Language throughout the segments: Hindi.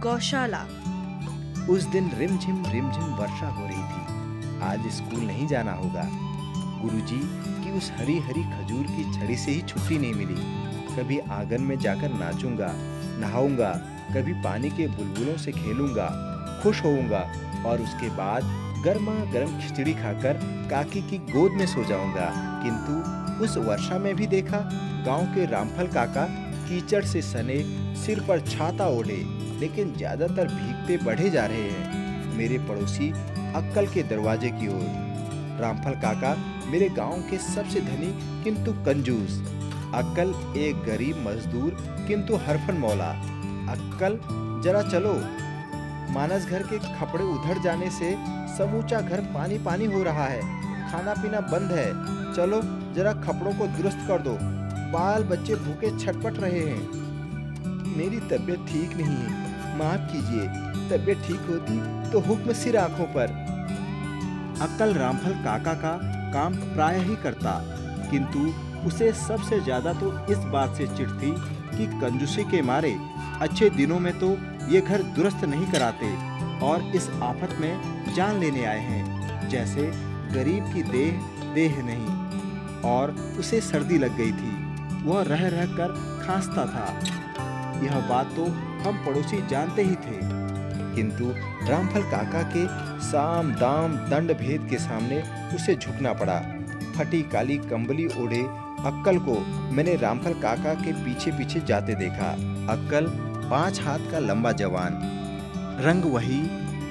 गौशाला। उस दिन रिमझिम वर्षा हो रही थी। आज स्कूल नहीं जाना होगा। गुरुजी की उस हरी हरी खजूर की छड़ी से ही छुट्टी नहीं मिली। कभी आंगन में जाकर नाचूंगा, नहाऊंगा, कभी पानी के बुलबुलों से खेलूंगा, खुश होऊंगा और उसके बाद गर्मा गर्म खिचड़ी खाकर काकी की गोद में सो जाऊंगा। किंतु उस वर्षा में भी देखा गांव के रामफल काका कीचड़ से सने सिर पर छाता ओढ़े लेकिन ज्यादातर भीगते बढ़े जा रहे हैं मेरे पड़ोसी अक्कल के दरवाजे की ओर। रामफल काका मेरे गांव के सबसे धनी किंतु कंजूस, अक्कल एक गरीब मजदूर किंतु हरफन मौला। अक्कल जरा चलो, मानस घर के कपड़े उधड़ जाने से समूचा घर पानी पानी हो रहा है, खाना पीना बंद है, चलो जरा कपड़ों को दुरुस्त कर दो, बाल बच्चे भूखे छटपट रहे हैं। मेरी तबीयत ठीक नहीं है, माफ कीजिए, तबीयत ठीक होती तो हुक्म सिर आंखों पर। अक्कल रामफल काका का काम प्राय ही करता, किंतु उसे सबसे ज्यादा तो इस बात से चिढ़ थी कि कंजूसी के मारे अच्छे दिनों में तो ये घर दुरुस्त नहीं कराते और इस आफत में जान लेने आए हैं, जैसे गरीब की देह नहीं। और उसे सर्दी लग गई थी, वह रह रह कर खांसता था। यह बात तो हम पड़ोसी जानते ही थे, किंतु रामफल काका के साम दाम दंड भेद के सामने उसे झुकना पड़ा। फटी काली कंबली ओढ़े अक्कल को मैंने रामफल काका के पीछे पीछे जाते देखा। अक्कल 5 हाथ का लंबा जवान, रंग वही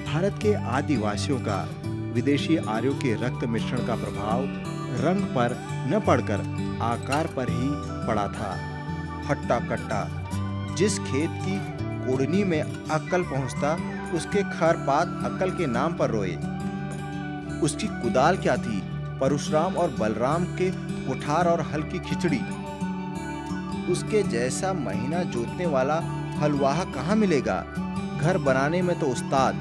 भारत के आदिवासियों का, विदेशी आर्यों के रक्त मिश्रण का प्रभाव रंग पर न पड़कर आकार पर ही पड़ा था। हट्टा कट्टा, जिस खेत की कोड़नी में अक्कल पहुंचता उसके खरपात अक्कल के नाम पर रोए। उसकी कुदाल क्या थी, परशुराम और बलराम के कुठार और हल की खिचड़ी। उसके जैसा महीना जोतने वाला हलवाहा कहाँ मिलेगा। घर बनाने में तो उस्ताद,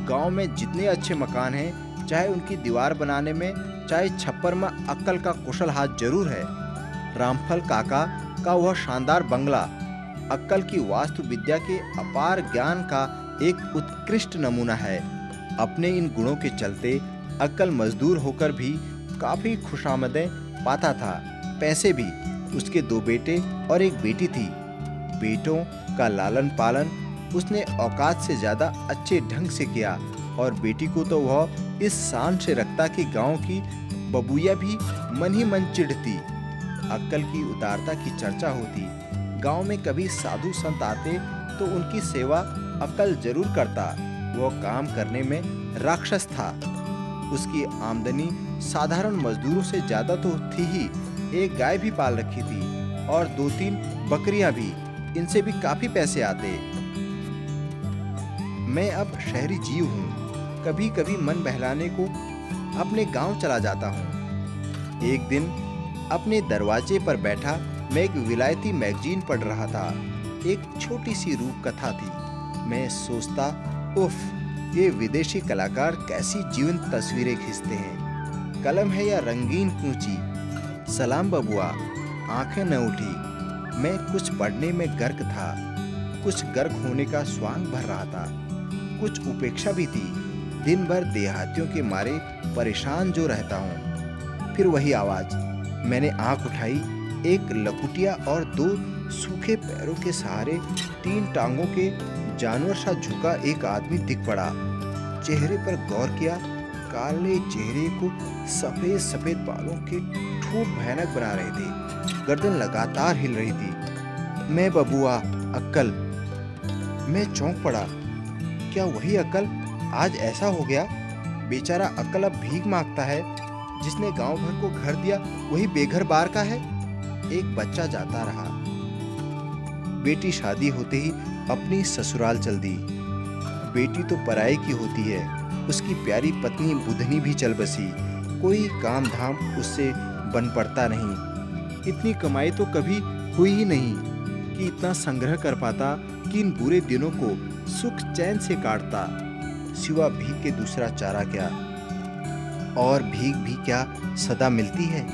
गांव में जितने अच्छे मकान हैं, चाहे उनकी दीवार बनाने में चाहे छप्पर में अक्कल का कुशल हाथ जरूर है। रामफल काका का वह शानदार बंगला अक्कल की वास्तु विद्या के अपार ज्ञान का एक उत्कृष्ट नमूना है। अपने इन गुणों के चलते अक्कल मजदूर होकर भी काफी खुशामदें पाता था। पैसे भी। उसके 2 बेटे और 1 बेटी थी। बेटों का लालन पालन उसने औकात से ज्यादा अच्छे ढंग से किया और बेटी को तो वह इस शान से रखता कि गांव की बबुया भी मन ही मन चिढ़ती। अक्कल की उदारता की चर्चा होती। गांव में कभी साधु संत आते तो उनकी सेवा अक्कल जरूर करता। वह काम करने में राक्षस था। उसकी आमदनी साधारण मजदूरों से ज्यादा तो थी ही। 1 गाय भी पाल रखी थी और 2-3 बकरियां भी। इनसे भी काफी पैसे आते। मैं अब शहरी जीव हूँ। कभी कभी मन बहलाने को अपने गांव चला जाता हूँ। एक दिन अपने दरवाजे पर बैठा मैं एक विलायती मैगजीन पढ़ रहा था। एक छोटी सी रूप कथा थी। मैं सोचता, उफ, ये विदेशी कलाकार कैसी जीवंत तस्वीरें खींचते हैं। कलम है या रंगीन कूंची। सलाम बबुआ। आंखें न उठी। मैं कुछ पढ़ने में गर्क था, कुछ गर्क होने का स्वांग भर रहा था, कुछ उपेक्षा भी थी। दिन भर देहातियों के मारे परेशान जो रहता हूँ। फिर वही आवाज। मैंने आंख उठाई। एक लकुटिया और 2 सूखे पैरों के सहारे 3 टांगों के जानवर सा झुका एक आदमी दिख पड़ा। चेहरे पर गौर किया। काले चेहरे को सफेद सफेद बालों के ठूंठ भयानक बना रहे थे। गर्दन लगातार हिल रही थी। मैं बबुआ अक्कल। मैं चौंक पड़ा। क्या वही अक्कल आज ऐसा हो गया? बेचारा अक्कल अब भीख मांगता है। जिसने गांव भर को घर दिया वही बेघर बार का है। एक बच्चा जाता रहा। बेटी शादी होते ही अपनी ससुराल चल दी। बेटी तो पराये की होती है। उसकी प्यारी पत्नी बुधनी भी चल बसी। कोई काम धाम उससे बन पड़ता नहीं। इतनी कमाई तो कभी हुई ही नहीं कि इतना संग्रह कर पाता कि इन बुरे दिनों को सुख चैन से काटता। सिवा भीख के दूसरा चारा क्या? और भीख भी क्या सदा मिलती है?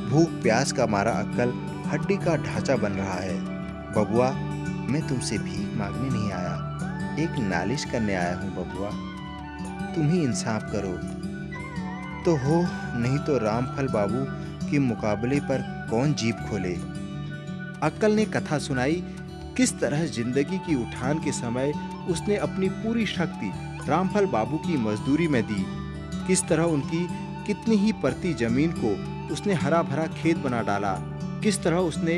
भूख प्यास का मारा अक्कल हड्डी का ढांचा बन रहा है। बबुआ, मैं तुमसे भीख मांगने नहीं आया। एक नालिश करने आया हूँ बबुआ, तुम ही इंसाफ करो तो हो, नहीं तो रामफल बाबू के मुकाबले पर कौन जीभ खोले। अक्कल ने कथा सुनाई किस तरह जिंदगी की उठान के समय उसने अपनी पूरी शक्ति रामफल बाबू की मजदूरी में दी, किस तरह उनकी कितनी ही परती जमीन को उसने हरा भरा खेत बना डाला, किस तरह उसने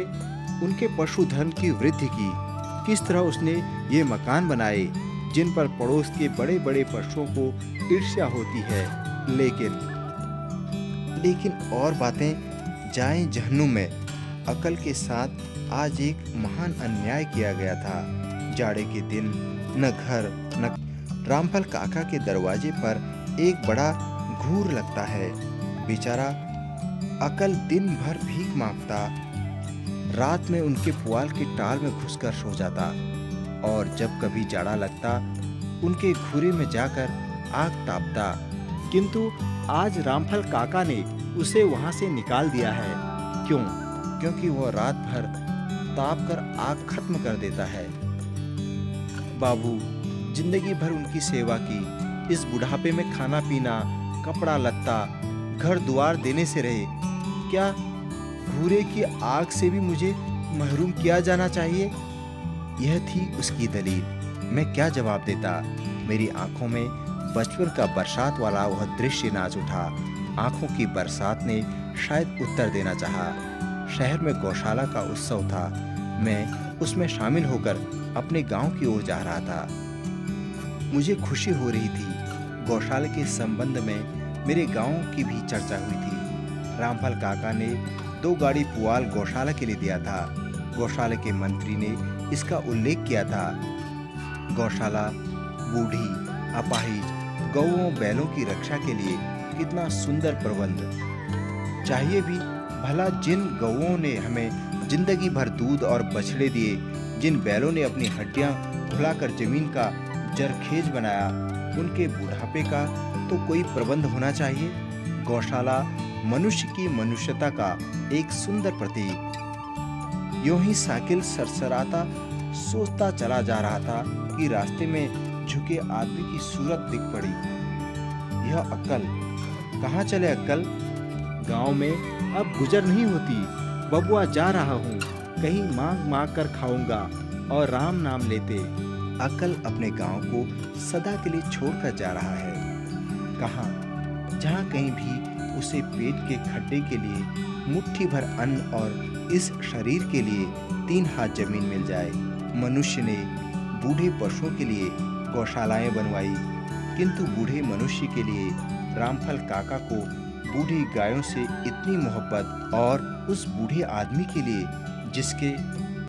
उनके पशुधन की वृद्धि की, किस तरह उसने ये मकान बनाए जिन पर पड़ोस के बड़े बड़े पशुओं को ईर्ष्या होती है। लेकिन और बातें जाएं जहन्नुम में, अकल के साथ आज एक महान अन्याय किया गया था। जाड़े के दिन न घर न रामफल काका के दरवाजे पर एक बड़ा घूर लगता है। बेचारा अकल दिन भर भीख मांगता, रात में उनके पुआल के टाल में घुसकर सो जाता और जब कभी जाड़ा लगता उनके घूरे में जाकर आग तापता। किंतु आज रामफल काका ने उसे वहां से निकाल दिया है। क्यों? क्योंकि वह रात भर ताप कर आग खत्म कर देता है। बाबू जिंदगी भर उनकी सेवा की, इस बुढ़ापे में खाना पीना, कपड़ा लत्ता, घर द्वार देने से रहे, क्या घूरे की आग से भी मुझे महरूम किया जाना चाहिए? यह थी उसकी दलील। मैं क्या जवाब देता? मेरी आंखों में बचपन का बरसात वाला वह दृश्य नाच उठा। आंखों की बरसात ने शायद उत्तर देना चाहा। शहर में गौशाला का उत्सव था। मैं उसमें शामिल होकर अपने गांव की ओर जा रहा था। मुझे खुशी हो रही थी। गौशाला के संबंध में मेरे गांव की भी चर्चा हुई थी। रामफल काका ने 2 गाड़ी पुआल गौशाला के लिए दिया था। गौशाला के मंत्री ने इसका उल्लेख किया था। गौशाला बूढ़ी अपाहिज गौओं बैलों की रक्षा के लिए कितना सुंदर प्रबंध। चाहिए भी भला जिन गौओं ने हमें जिंदगी भर दूध और बछड़े दिए, जिन बैलों ने अपनी हड्डियां खुलाकर जमीन का जरखेज बनाया, उनके बुढ़ापे का तो कोई प्रबंध होना चाहिए। गौशाला मनुष्य की मनुष्यता का एक सुंदर प्रतीक। यूं ही साइकिल सरसराता सोचता चला जा रहा था कि रास्ते में झुके आदमी की सूरत दिख पड़ी। यह अक्कल, कहाँ चले अक्कल? गांव में अब गुजर नहीं होती। बबुआ जा रहा हूँ, कहीं मांग मांग कर खाऊंगा और राम नाम लेते। अक्कल अपने गांव को सदा के लिए छोड़कर जा रहा है। कहाँ? जहाँ कहीं भी उसे पेट के खड्डे के लिए मुट्ठी भर अन्न और इस शरीर के लिए 3 हाथ जमीन मिल जाए। मनुष्य ने बूढ़े पशुओं के लिए गौशालाएं बनवाई, किंतु बूढ़े मनुष्य के लिए रामफल काका को बूढ़ी गायों से इतनी मोहब्बत, और उस बूढ़े आदमी के लिए जिसके